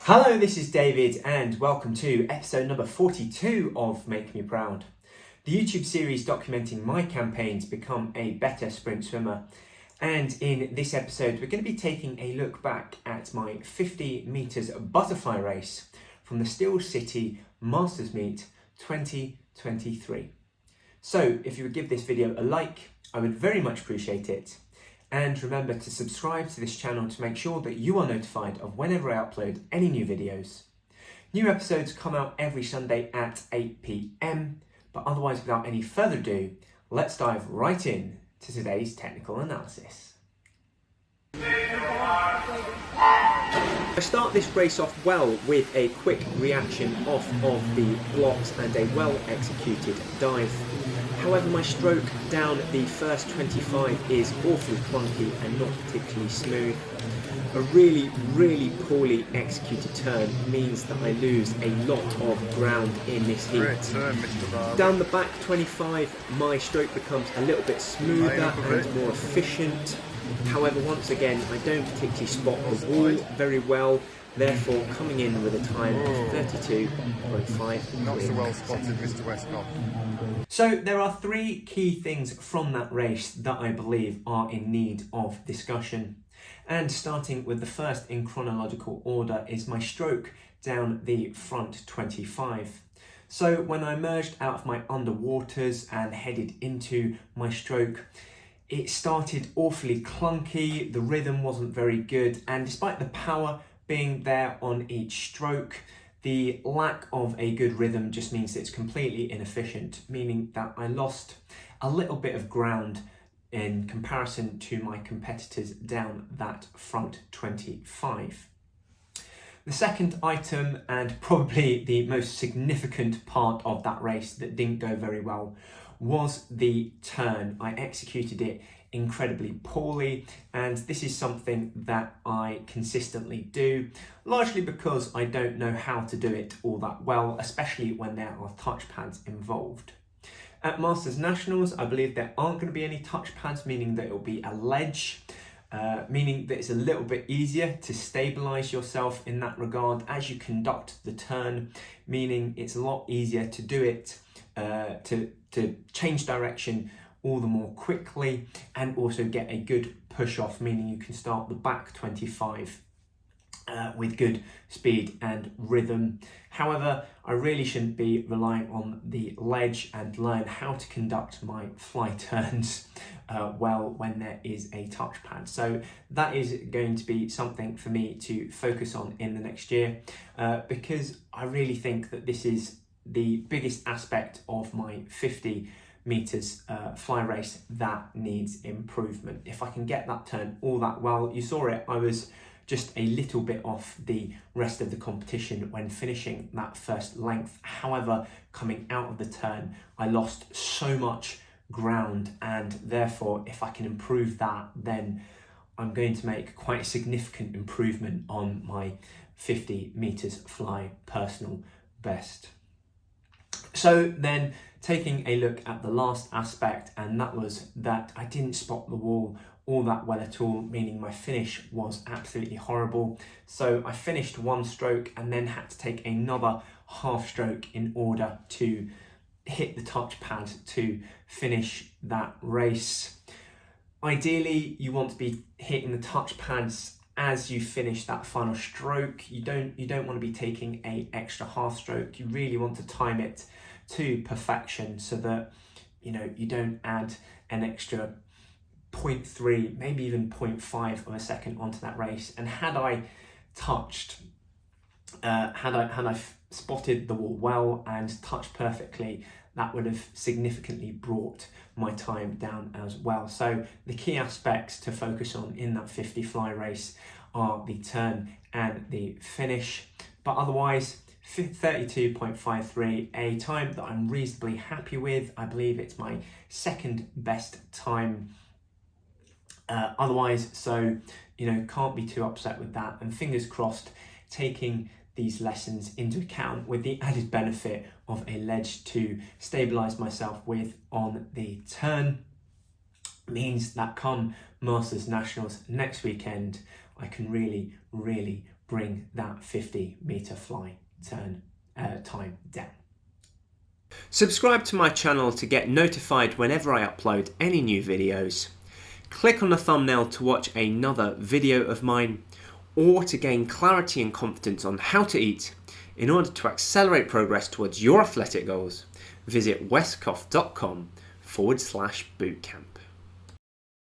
Hello, this is David and welcome to episode number 42 of Make Me Proud, the YouTube series documenting my campaign to become a better sprint swimmer. And in this episode, we're going to be taking a look back at my 50 metres butterfly race from the Steel City Masters Meet 2023. So if you would give this video a like, I would very much appreciate it. And remember to subscribe to this channel to make sure that you are notified of whenever I upload any new videos. New episodes come out every Sunday at 8 PM, but otherwise without any further ado, let's dive right in to today's technical analysis. I start this race off well with a quick reaction off of the blocks and a well executed dive. However, my stroke down the first 25 is awfully clunky and not particularly smooth. A really poorly executed turn means that I lose a lot of ground in this heat. Great turn, Mr. Barber. Down the back 25, my stroke becomes a little bit smoother and more efficient. However, once again, I don't particularly spot the wall very well, therefore coming in with a time of 32.5. Not so well spotted, Mr. Westcough. So there are three key things from that race that I believe are in need of discussion. And starting with the first in chronological order is my stroke down the front 25. So when I emerged out of my underwaters and headed into my stroke, it started awfully clunky, the rhythm wasn't very good, and despite the power being there on each stroke, the lack of a good rhythm just means that it's completely inefficient, meaning that I lost a little bit of ground in comparison to my competitors down that front 25. The second item, and probably the most significant part of that race that didn't go very well, was the turn. I executed it incredibly poorly, and this is something that I consistently do, largely because I don't know how to do it all that well, especially when there are touch pads involved. At Masters Nationals, I believe there aren't going to be any touch pads, meaning that it will be a ledge, meaning that it's a little bit easier to stabilize yourself in that regard as you conduct the turn, meaning it's a lot easier to do it, to change direction all the more quickly and also get a good push off, meaning you can start the back 25 with good speed and rhythm. However, I really shouldn't be relying on the ledge and learn how to conduct my fly turns well when there is a touch pad. So that is going to be something for me to focus on in the next year, because I really think that this is the biggest aspect of my 50 metres fly race that needs improvement. If I can get that turn all that well, you saw it, I was just a little bit off the rest of the competition when finishing that first length. However, coming out of the turn, I lost so much ground, and therefore if I can improve that, then I'm going to make quite a significant improvement on my 50 metres fly personal best. So then taking a look at the last aspect, and that was that I didn't spot the wall all that well at all, meaning my finish was absolutely horrible. So I finished one stroke and then had to take another half stroke in order to hit the touch pad to finish that race. Ideally, you want to be hitting the touch pads as you finish that final stroke. You don't want to be taking an extra half stroke. You really want to time it to perfection so that you don't add an extra 0.3, maybe even 0.5 of a second onto that race. And had I touched, had I spotted the wall well and touched perfectly, that would have significantly brought my time down as well. So the key aspects to focus on in that 50 fly race are the turn and the finish. But otherwise, 32.53, a time that I'm reasonably happy with. I believe it's my second best time otherwise, so can't be too upset with that, and fingers crossed, taking these lessons into account with the added benefit of a ledge to stabilize myself with on the turn means that come Masters Nationals next weekend, I can really bring that 50-metre fly turn time down. Subscribe to my channel to get notified whenever I upload any new videos. Click on the thumbnail to watch another video of mine, or to gain clarity and confidence on how to eat in order to accelerate progress towards your athletic goals. Visit westcough.com/bootcamp.